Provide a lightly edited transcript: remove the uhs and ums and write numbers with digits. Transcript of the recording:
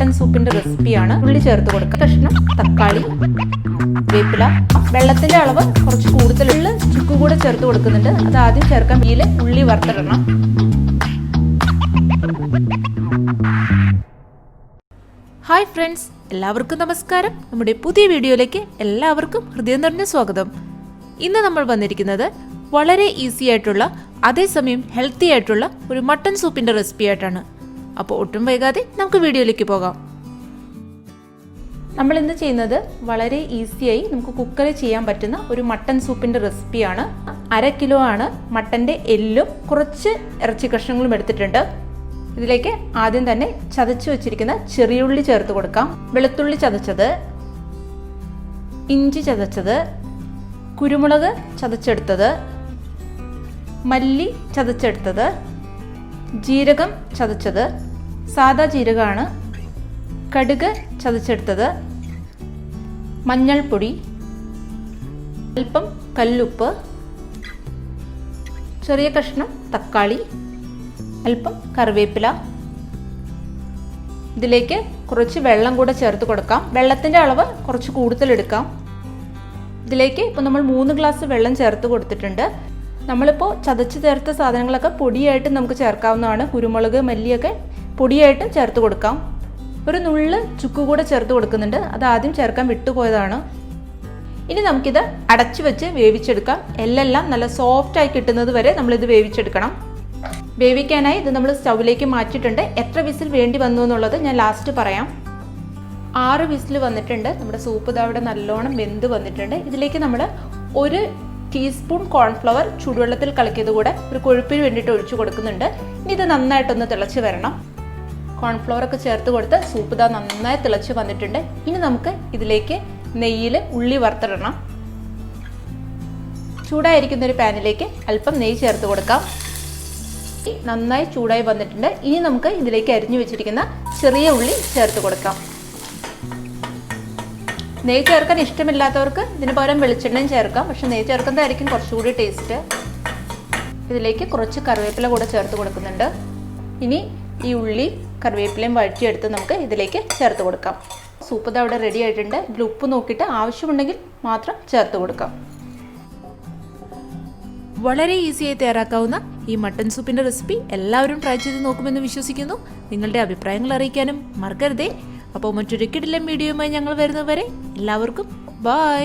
Mutton സൂപ്പിന്റെ റെസിപ്പിയാണ്. ഉള്ളി ചേർത്ത് കൊടുക്കുക, കഷ്ണം തക്കാളി, വേപ്പില. വെള്ളത്തിന്റെ അളവ് കുറച്ച് കൂടുതലുള്ള ചുക്ക് കൂടെ ചേർത്ത് കൊടുക്കുന്നുണ്ട്. അത് ആദ്യം ചേർക്കാൻ ഇതിൽ ഉള്ളി വറുത്തിടണം. ഹായ് ഫ്രണ്ട്സ്, എല്ലാവർക്കും നമസ്കാരം. നമ്മുടെ പുതിയ വീഡിയോയിലേക്ക് എല്ലാവർക്കും ഹൃദയം നിറഞ്ഞ സ്വാഗതം. ഇന്ന് നമ്മൾ വന്നിരിക്കുന്നത് വളരെ ഈസി ആയിട്ടുള്ള അതേസമയം ഹെൽത്തി ആയിട്ടുള്ള ഒരു മട്ടൺ സൂപ്പിന്റെ റെസിപ്പി ആയിട്ടാണ്. അപ്പോൾ ഒട്ടും വൈകാതെ നമുക്ക് വീഡിയോയിലേക്ക് പോകാം. നമ്മൾ ഇന്ന് ചെയ്യുന്നത് വളരെ ഈസിയായി നമുക്ക് കുക്കറിൽ ചെയ്യാൻ പറ്റുന്ന ഒരു മട്ടൺ സൂപ്പിന്റെ റെസിപ്പിയാണ്. 1/2 കിലോ ആണ് മട്ടന്റെ എല്ലും കുറച്ച് ഇറച്ചി കഷ്ണങ്ങളും എടുത്തിട്ടുണ്ട്. ഇതിലേക്ക് ആദ്യം തന്നെ ചതച്ചു വെച്ചിരിക്കുന്ന ചെറിയുള്ളി ചേർത്ത് കൊടുക്കാം. വെളുത്തുള്ളി ചതച്ചത്, ഇഞ്ചി ചതച്ചത്, കുരുമുളക് ചതച്ചെടുത്തത്, മല്ലി ചതച്ചെടുത്തത്, ജീരകം ചതച്ചത്, സാദാ ജീരകമാണ്, കടുക് ചതച്ചെടുത്തത്, മഞ്ഞൾപ്പൊടി, അല്പം കല്ലുപ്പ്, ചെറിയ കഷ്ണം തക്കാളി, അല്പം കറിവേപ്പില. ഇതിലേക്ക് കുറച്ച് വെള്ളം കൂടെ ചേർത്ത് കൊടുക്കാം. വെള്ളത്തിൻ്റെ അളവ് കുറച്ച് കൂടുതലെടുക്കാം. ഇതിലേക്ക് ഇപ്പോൾ നമ്മൾ 3 ഗ്ലാസ് വെള്ളം ചേർത്ത് കൊടുത്തിട്ടുണ്ട്. നമ്മളിപ്പോൾ ചതച്ച് ചേർത്ത സാധനങ്ങളൊക്കെ പൊടിയായിട്ട് നമുക്ക് ചേർക്കാവുന്നതാണ്. കുരുമുളക്, മല്ലിയൊക്കെ പൊടിയായിട്ടും ചേർത്ത് കൊടുക്കാം. ഒരു നുള്ള് ചുക്ക് കൂടെ ചേർത്ത് കൊടുക്കുന്നുണ്ട്. അത് ആദ്യം ചേർക്കാൻ വിട്ടുപോയതാണ്. ഇനി നമുക്കിത് അടച്ചു വെച്ച് വേവിച്ചെടുക്കാം. എല്ലാം നല്ല സോഫ്റ്റായി കിട്ടുന്നത് വരെ നമ്മളിത് വേവിച്ചെടുക്കണം. വേവിക്കാനായി ഇത് നമ്മൾ സ്റ്റൗവിലേക്ക് മാറ്റിയിട്ടുണ്ട്. എത്ര വിസിൽ വേണ്ടി വന്നു എന്നുള്ളത് ഞാൻ ലാസ്റ്റ് പറയാം. 6 വിസിൽ വന്നിട്ടുണ്ട്. നമ്മുടെ സൂപ്പ് ഇതാ ഇവിടെ നല്ലോണം വെന്ത് വന്നിട്ടുണ്ട്. ഇതിലേക്ക് നമ്മൾ 1 ടീസ്പൂൺ കോൺഫ്ലവർ ചൂടുവെള്ളത്തിൽ കലക്കിയത് കൂടെ ഒരു കൊഴുപ്പിന് വേണ്ടിയിട്ട് ഒഴിച്ചു കൊടുക്കുന്നുണ്ട്. ഇനി ഇത് നന്നായിട്ടൊന്ന് തിളച്ച് വരണം. കോൺഫ്ലവർ ഒക്കെ ചേർത്ത് കൊടുത്ത് സൂപ്പ് ഇതാ നന്നായി തിളച്ച് വന്നിട്ടുണ്ട്. ഇനി നമുക്ക് ഇതിലേക്ക് നെയ്യിൽ ഉള്ളി വറുത്തിടണം. ചൂടായിരിക്കുന്ന ഒരു പാനിലേക്ക് അല്പം നെയ്യ് ചേർത്ത് കൊടുക്കാം. നന്നായി ചൂടായി വന്നിട്ടുണ്ട്. ഇനി നമുക്ക് ഇതിലേക്ക് അരിഞ്ഞു വെച്ചിരിക്കുന്ന ചെറിയ ഉള്ളി ചേർത്ത് കൊടുക്കാം. നെയ്യ് ചേർക്കാൻ ഇഷ്ടമില്ലാത്തവർക്ക് ഇതിന് പകരം വെളിച്ചെണ്ണയും ചേർക്കാം. പക്ഷെ നെയ്യ് ചേർക്കുന്നതായിരിക്കും കുറച്ചുകൂടി ടേസ്റ്റ്. ഇതിലേക്ക് കുറച്ച് കറിവേപ്പില കൂടെ ചേർത്ത് കൊടുക്കുന്നുണ്ട്. ഇനി ഈ ഉള്ളി കറിവേപ്പിലയും വഴറ്റിയെടുത്ത് നമുക്ക് ഇതിലേക്ക് ചേർത്ത് കൊടുക്കാം. സൂപ്പ് ഇത് അവിടെ റെഡി ആയിട്ടുണ്ട്. ഇതിൽ ഉപ്പ് നോക്കിയിട്ട് ആവശ്യമുണ്ടെങ്കിൽ മാത്രം ചേർത്ത് കൊടുക്കാം. വളരെ ഈസിയായി തയ്യാറാക്കാവുന്ന ഈ മട്ടൺ സൂപ്പിൻ്റെ റെസിപ്പി എല്ലാവരും ട്രൈ ചെയ്ത് നോക്കുമെന്ന് വിശ്വസിക്കുന്നു. നിങ്ങളുടെ അഭിപ്രായങ്ങൾ അറിയിക്കാനും മറക്കരുതേ. അപ്പോൾ മറ്റൊരു കിടിലൻ വീഡിയോയുമായി ഞങ്ങൾ വരുന്നവരെ എല്ലാവർക്കും ബൈ.